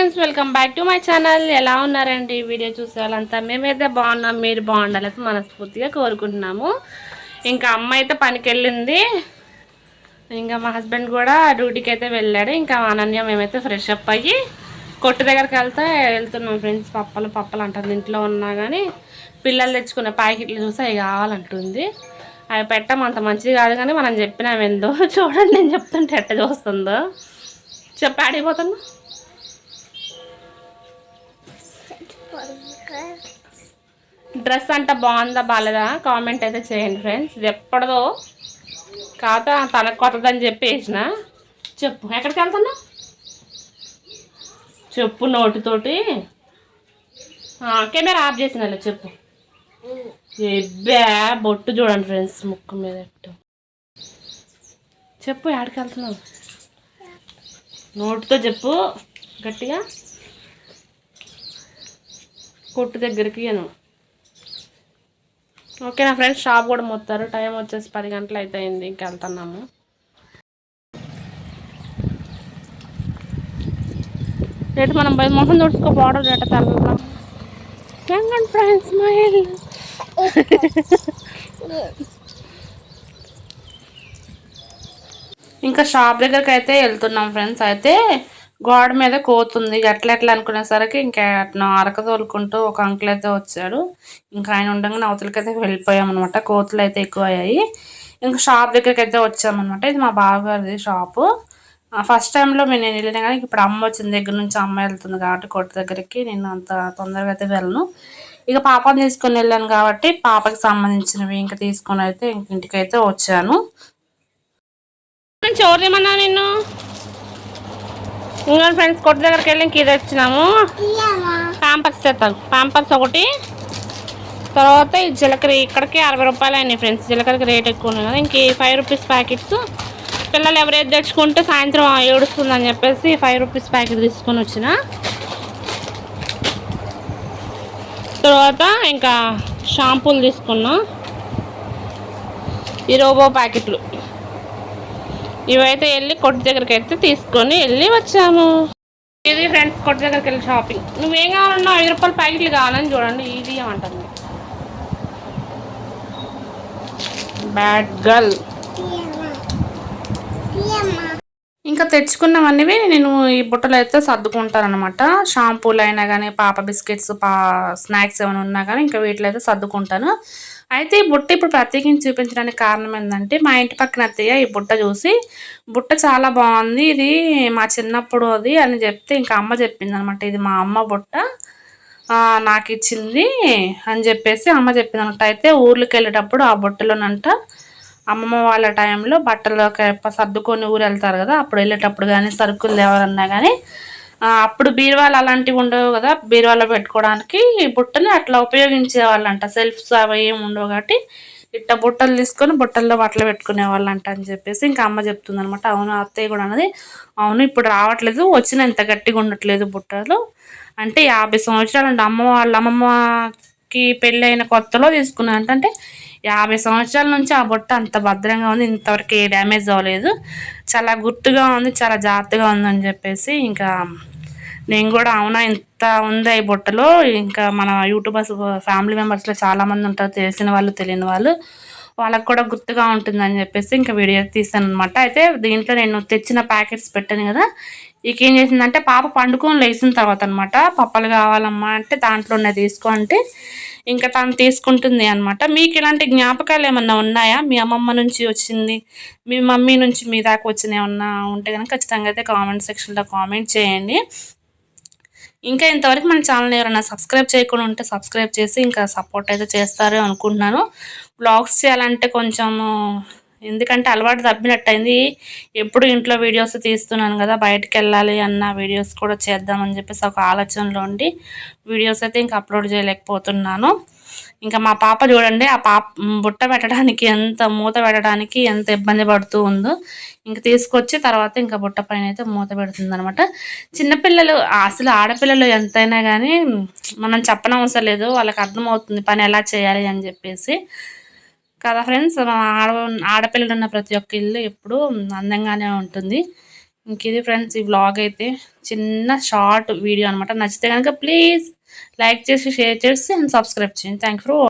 Friends, welcome back to my channel. ఎలా ఉన్నారండి? Video చూసే వాళ్ళంతా మేమైతే బాగున్నాం, మీరు బాగుండాలని మనస్ఫూర్తిగా కోరుకుంటున్నాము. ఇంకా అమ్మ అయితే పనికి వెళ్ళింది, ఇంకా మా హస్బెండ్ కూడా డ్యూటీకి అయితే వెళ్ళాడు. ఇంకా అనన్య మేమైతే ఫ్రెష్ అప్ అయ్యి కొట్టు దగ్గరికి వెళ్తున్నాం ఫ్రెండ్స్. పప్పలు అంటుంది. ఇంట్లో ఉన్నా కానీ పిల్లలు తెచ్చుకునే ప్యాకెట్లు చూసి అవి కావాలంటుంది. అవి పెట్టమంత మంచిది కాదు, కానీ మనం చెప్పినామేందో చూడండి. నేను చెప్తుంటే ఎట్ట చూస్తుందో. ఆడిపోతున్నా. డ్రెస్ అంట బాగుందా బాగాలేదా కామెంట్ అయితే చేయండి ఫ్రెండ్స్. ఇది ఎప్పటిదో కాక తనకు కొత్తదని చెప్పేసిన. చెప్పు, ఎక్కడికి వెళ్తున్నా చెప్పు నోటితోటి. కెమెరా ఆఫ్ చేసిన చెప్పు. ఎబ్బా బొట్టు చూడండి ఫ్రెండ్స్, ముక్కు మీద చెప్పు. ఎక్కడికి వెళ్తున్నావు నోటితో చెప్పు గట్టిగా. కొట్టు దగ్గరికి అను. ఓకేనా ఫ్రెండ్స్, షాప్ కూడా మొత్తారు. టైం వచ్చేసి 10 గంటలు అయితే అయింది. ఇంక వెళ్తున్నాము. రేటు మనం మొహం తుడుచుకో, బార్డర్ రేట తెల్లాం ఫ్రెండ్స్. మా ఇల్లు ఇంకా షాప్ దగ్గరికి అయితే వెళ్తున్నాం ఫ్రెండ్స్. అయితే గోడ మీద కోతుంది. ఎట్లా అనుకునేసరికి ఇంకా అరక తోలుకుంటూ ఒక అంకుల్ అయితే వచ్చాడు. ఇంకా ఆయన ఉండగానే అవతలకైతే వెళ్ళిపోయాం అనమాట. కోతులు అయితే ఎక్కువ అయ్యాయి. ఇంకా షాప్ దగ్గరికి అయితే వచ్చామన్నమాట. ఇది మా బావగారిది షాపు. ఫస్ట్ టైంలో నేను వెళ్ళినా కానీ ఇప్పుడు అమ్మ వచ్చిన దగ్గర నుంచి అమ్మ వెళ్తుంది కాబట్టి కొట్టు దగ్గరికి నేను అంత తొందరగా అయితే వెళ్ళను. ఇక పాపని తీసుకొని వెళ్ళాను కాబట్టి పాపకి సంబంధించినవి ఇంకా తీసుకొని అయితే ఇంటికైతే వచ్చాను. చూడమన్నా నిన్ను. ఇంకా ఫ్రెండ్స్ కొట్టు దగ్గరికి వెళ్ళి ఇంక ఇది వచ్చినాము. ప్యాంపర్స్ తెస్తాను. ప్యాంపర్స్ ఒకటి, తర్వాత ఈ జీలకర్ర ఇక్కడికి 60 రూపాయలు అయినాయి ఫ్రెండ్స్. జీలకర్రకి రేట్ ఎక్కువ ఉన్నాయి కదా. ఇంక 5 రూపీస్ ప్యాకెట్స్. పిల్లలు ఎవరైతే తెచ్చుకుంటే సాయంత్రం ఏడుస్తుందని చెప్పేసి 5 రూపీస్ ప్యాకెట్ తీసుకొని వచ్చిన. తర్వాత ఇంకా షాంపూలు తీసుకున్నా. ఈ రోబో ప్యాకెట్లు ఇవైతే వెళ్ళి కొట్టు దగ్గరికి అయితే తీసుకొని వెళ్ళి వచ్చాము. ఇది ఫ్రెండ్స్ కొట్టు దగ్గరికి వెళ్ళి షాపింగ్. నువ్వేం కావాలన్నా 5 రూపాయల ప్యాకెట్లు కావాలని చూడండి. ఇది ఏమంటుంది బ్యాడ్ గర్ల్. ఇంకా తెచ్చుకున్నవన్నీ నేను ఈ బుట్టలు అయితే సర్దుకుంటాను అనమాట. షాంపూలు అయినా కానీ, పాప బిస్కెట్స్, స్నాక్స్ ఏమైనా ఉన్నా కానీ ఇంకా వీటిలో అయితే సర్దుకుంటాను. అయితే ఈ బుట్ట ఇప్పుడు ప్రత్యేకించి చూపించడానికి కారణం ఏంటంటే, మా ఇంటి పక్కన అత్తయ్య ఈ బుట్ట చూసి బుట్ట చాలా బాగుంది, ఇది మా చిన్నప్పుడు అది అని చెప్తే ఇంకా అమ్మ చెప్పింది అనమాట. ఇది మా అమ్మ బుట్ట, నాకు ఇచ్చింది అని చెప్పేసి అమ్మ చెప్పింది అనమాట. అయితే ఊర్లోకి వెళ్ళేటప్పుడు ఆ బుట్టలోనంట అమ్మమ్మ వాళ్ళ టైంలో బట్టలు సర్దుకొని ఊరు వెళ్తారు కదా, అప్పుడు వెళ్ళేటప్పుడు కానీ సరుకులు ఎవరన్నా కానీ అప్పుడు బీరువాలు అలాంటివి ఉండవు కదా, బీరువాలో పెట్టుకోవడానికి బుట్టని అట్లా ఉపయోగించే వాళ్ళంట. సెల్ఫ్స్ అవి ఏమి ఉండవు కాబట్టి ఇట్లా బుట్టలు తీసుకొని బుట్టల్లో బట్టలు పెట్టుకునే వాళ్ళంట అని చెప్పేసి ఇంకా అమ్మ చెప్తుంది అనమాట. అవును అత్తయ్య కూడా అన్నది. అవును ఇప్పుడు రావట్లేదు, వచ్చిన ఇంత గట్టిగా ఉండట్లేదు బుట్టలు అంటే 50 సంవత్సరాలు అండి. అమ్మమ్మకి పెళ్ళి అయిన కొత్తలో తీసుకున్నాను అంటే 50 సంవత్సరాల నుంచి ఆ బుట్ట అంత భద్రంగా ఉంది, ఇంతవరకు ఏ డ్యామేజ్ అవ్వలేదు, చాలా గుర్తుగా ఉంది, చాలా జాగ్రత్తగా ఉందని చెప్పేసి ఇంకా నేను కూడా అవునా ఇంత ఉంది ఈ బుట్టలో. ఇంకా మన యూట్యూబర్స్ ఫ్యామిలీ మెంబర్స్లో చాలామంది ఉంటారు, తెలిసిన వాళ్ళు తెలియని వాళ్ళు, వాళ్ళకు కూడా గుర్తుగా ఉంటుందని చెప్పేసి ఇంకా వీడియో తీసాను అనమాట. అయితే దీంట్లో నేను తెచ్చిన ప్యాకెట్స్ పెట్టాను కదా, ఇక ఏం చేసిందంటే పాప పండుకొని లేచిన తర్వాత అనమాట, పప్పలు కావాలమ్మా అంటే దాంట్లోనే తీసుకో అంటే ఇంకా తను తీసుకుంటుంది అనమాట. మీకు ఇలాంటి జ్ఞాపకాలు ఏమన్నా ఉన్నాయా? మీ అమ్మమ్మ నుంచి వచ్చింది, మీ మమ్మీ నుంచి మీ దాకా వచ్చిన ఏమన్నా ఉంటే కనుక ఖచ్చితంగా అయితే కామెంట్ సెక్షన్లో కామెంట్ చేయండి. ఇంకా ఇంతవరకు మన ఛానల్ ఎవరైనా సబ్స్క్రైబ్ చేయకుండా ఉంటే సబ్స్క్రైబ్ చేసి ఇంకా సపోర్ట్ అయితే చేస్తారు అనుకుంటున్నాను. బ్లాగ్స్ చేయాలంటే కొంచెము ఎందుకంటే అలవాటు తప్పినట్టయింది. ఎప్పుడు ఇంట్లో వీడియోస్ తీస్తున్నాను కదా, బయటకు వెళ్ళాలి అన్న వీడియోస్ కూడా చేద్దామని చెప్పేసి ఒక ఆలోచనలో ఉండి వీడియోస్ అయితే ఇంకా అప్లోడ్ చేయలేకపోతున్నాను. ఇంకా మా పాప చూడండి, ఆ పాప బుట్ట పెట్టడానికి మూత పెట్టడానికి ఎంత ఇబ్బంది పడుతూ ఉందో. ఇంక తీసుకొచ్చి తర్వాత ఇంకా బుట్ట పైన అయితే మూత పెడుతుంది అనమాట. చిన్నపిల్లలు అసలు ఆడపిల్లలు ఎంతైనా కానీ మనం చెప్పనవసరం లేదు, వాళ్ళకి అర్థమవుతుంది పని ఎలా చేయాలి అని చెప్పేసి కదా ఫ్రెండ్స్. ఆడపిల్లలు ఉన్న ప్రతి ఒక్క ఇల్లు ఎప్పుడు అందంగానే ఉంటుంది. ఇంక ఇది ఫ్రెండ్స్ ఈ వ్లాగ్ అయితే చిన్న షార్ట్ వీడియో అనమాట. నచ్చితే కనుక ప్లీజ్ లైక్ చేసి, షేర్ చేసి అండ్ సబ్స్క్రైబ్ చేయండి. Thank you for